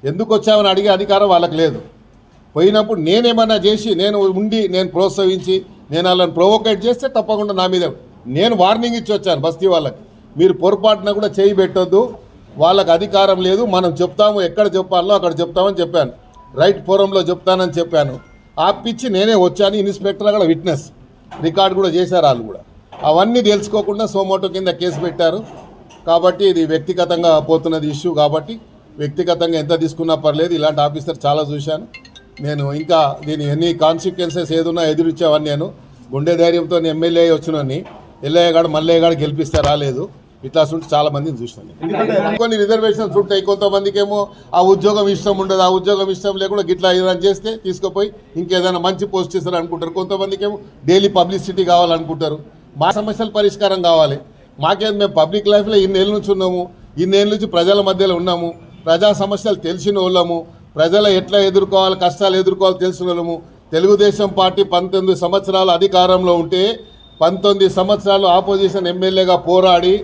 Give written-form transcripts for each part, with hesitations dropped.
ఎందుకు వచ్చామని అడిగే అధికారం వాళ్ళకి లేదు. పోయినప్పుడు నేనేమన్నా చేసి నేను ప్రోత్సహించి నేను వాళ్ళని ప్రొవోకేట్ చేస్తే తప్పకుండా నా మీద నేను వార్నింగ్ ఇచ్చి వచ్చాను. బస్తీ వాళ్ళకి మీరు పొరపాటున కూడా చేయి పెట్టొద్దు, వాళ్ళకి అధికారం లేదు, మనం చెప్తాము, ఎక్కడ చెప్పాలో అక్కడ చెప్తామని చెప్పాను. రైట్ ఫోరంలో చెప్తానని చెప్పాను. ఆపిచ్చి నేనే వచ్చాను. ఇన్స్పెక్టర్ అక్కడ విట్నెస్ రికార్డు కూడా చేశారు. వాళ్ళు కూడా అవన్నీ తెలుసుకోకుండా సోమోటో కింద కేసు పెట్టారు. కాబట్టి ఇది వ్యక్తిగతంగా పోతున్నది ఇష్యూ. కాబట్టి వ్యక్తిగతంగా ఎంత తీసుకున్నా పర్లేదు. ఇలాంటి ఆఫీసర్ చాలా చూశాను నేను. ఇంకా దీని ఎన్ని కాన్సిక్వెన్సెస్ ఏదున్నా ఎదురిచ్చేవాడిని. నేను గుండె ధైర్యంతో ఎమ్మెల్యే వచ్చినని ఎల్లయ్యగాడు మల్లయ్యగాడు గెలిపిస్తే రాలేదు. ఇట్లా ఉంటే చాలా మందిని చూసినాను. కొన్ని రిజర్వేషన్స్ ఉంటాయి. కొంతమందికి ఏమో ఆ ఉద్యోగం ఇష్టం ఉండదు, ఆ ఉద్యోగం ఇష్టం లేకుండా గిట్లా ఏదైనా చేస్తే తీసుకుపోయి ఇంకేదైనా మంచి పోస్ట్ ఇస్తారు అనుకుంటారు. కొంతమందికి ఏమో డైలీ పబ్లిసిటీ కావాలనుకుంటారు. మా సమస్యల పరిష్కారం కావాలి. మేము పబ్లిక్ లైఫ్లో ఇన్నేళ్ళ నుంచి ఉన్నాము, ఇన్నేళ్ళ నుంచి ప్రజల మధ్యలో ఉన్నాము, ప్రజా సమస్యలు తెలిసిన వాళ్ళము, ప్రజలు ఎట్లా ఎదుర్కోవాలి, కష్టాలు ఎదుర్కోవాలి తెలిసిన వాళ్ళము. తెలుగుదేశం పార్టీ 19 సంవత్సరాలు అధికారంలో ఉంటే 19 సంవత్సరాలు ఆపోజిషన్ ఎమ్మెల్యేగా పోరాడి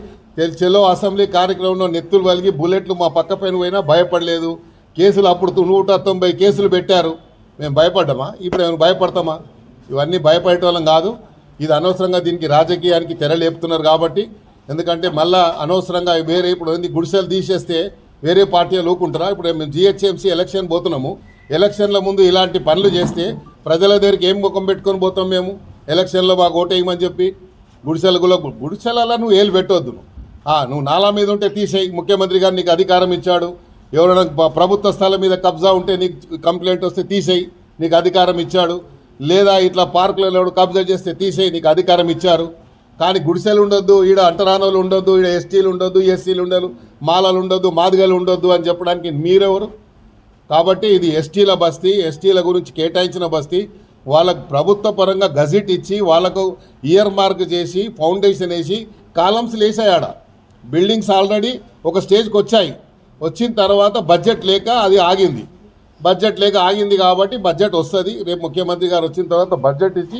చెలో అసెంబ్లీ కార్యక్రమంలో నెత్తులు వలిగి బుల్లెట్లు మా పక్క పైన పోయినా భయపడలేదు. కేసులు అప్పుడు 190 కేసులు పెట్టారు. మేము భయపడ్డామా? ఇప్పుడు మేము భయపడతామా? ఇవన్నీ భయపడేటోళ్ళం కాదు. ఇది అనవసరంగా దీనికి రాజకీయానికి తెరలేపుతున్నారు. కాబట్టి ఎందుకంటే మళ్ళా అనవసరంగా వేరే ఇప్పుడు గుడిసెలు తీసేస్తే వేరే పార్టీలు ఊకుంటారా? ఇప్పుడు మేము జిహెచ్ఎంసీ ఎలక్షన్ పోతున్నాము. ఎలక్షన్ల ముందు ఇలాంటి పనులు చేస్తే ప్రజల దగ్గరికి ఏం ముఖం పెట్టుకొని పోతాం మేము? ఎలక్షన్లో మాకు ఓటేయమని చెప్పి గుడిసెలలో నువ్వు ఏళ్ళు పెట్టవద్దు. నువ్వు నాలా మీద ఉంటే తీసేయి. ముఖ్యమంత్రి గారు నీకు అధికారం ఇచ్చాడు. ఎవరైనా ప్రభుత్వ స్థలం మీద కబ్జా ఉంటే నీకు కంప్లైంట్ వస్తే తీసేయి, నీకు అధికారం ఇచ్చాడు. లేదా ఇట్లా పార్కులలో కబ్జా చేస్తే తీసేయి, నీకు అధికారం ఇచ్చారు. కానీ గుడిసెలు ఉండొద్దు, ఈడ అంటరానోళ్ళు ఉండొద్దు, ఈడ ఎస్టీలు ఉండొద్దు, ఎస్సీలు ఉండదు, మాలలు ఉండొద్దు, మాదిగలు ఉండొద్దు అని చెప్పడానికి మీరెవరు? కాబట్టి ఇది ఎస్టీల బస్తీ, ఎస్టీల గురించి కేటాయించిన బస్తీ. వాళ్ళకు ప్రభుత్వ పరంగా గజెట్ ఇచ్చి వాళ్ళకు ఇయర్ మార్క్ చేసి ఫౌండేషన్ వేసి కాలమ్స్ వేసాయాడ. బిల్డింగ్స్ ఆల్రెడీ ఒక స్టేజ్కి వచ్చాయి. వచ్చిన తర్వాత బడ్జెట్ లేక అది ఆగింది. బడ్జెట్ లేక ఆగింది కాబట్టి బడ్జెట్ వస్తుంది. రేపు ముఖ్యమంత్రి గారు వచ్చిన తర్వాత బడ్జెట్ ఇచ్చి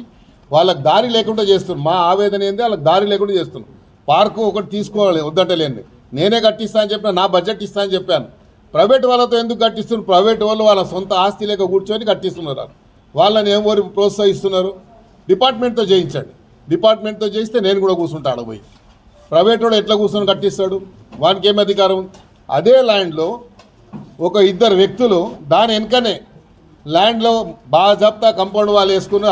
వాళ్ళకి దారి లేకుండా చేస్తున్నాం. మా ఆవేదన ఏంది, వాళ్ళకి దారి లేకుండా చేస్తున్నాం. పార్కు ఒకటి తీసుకోవాలి వద్దంటలేండి. నేనే కట్టిస్తా అని చెప్పిన, నా బడ్జెట్ ఇస్తా అని చెప్పాను. ప్రైవేట్ వాళ్ళతో ఎందుకు కట్టిస్తున్నారు? ప్రైవేట్ వాళ్ళు వాళ్ళ సొంత ఆస్తి లేక కూర్చొని కట్టిస్తున్నారు. వాళ్ళని ఏమో ప్రోత్సహిస్తున్నారు. డిపార్ట్మెంట్తో చేయించండి. డిపార్ట్మెంట్తో చేయిస్తే నేను కూడా కూర్చుంటాడు పోయి. ప్రైవేట్ వాడు ఎట్లా కూర్చొని కట్టిస్తాడు? వానికి ఏం అధికారం? అదే ల్యాండ్లో ఒక 2 వ్యక్తులు దాని వెనుకనే ల్యాండ్లో బాగా జప్తా కంపౌండ్ వాళ్ళు వేసుకుని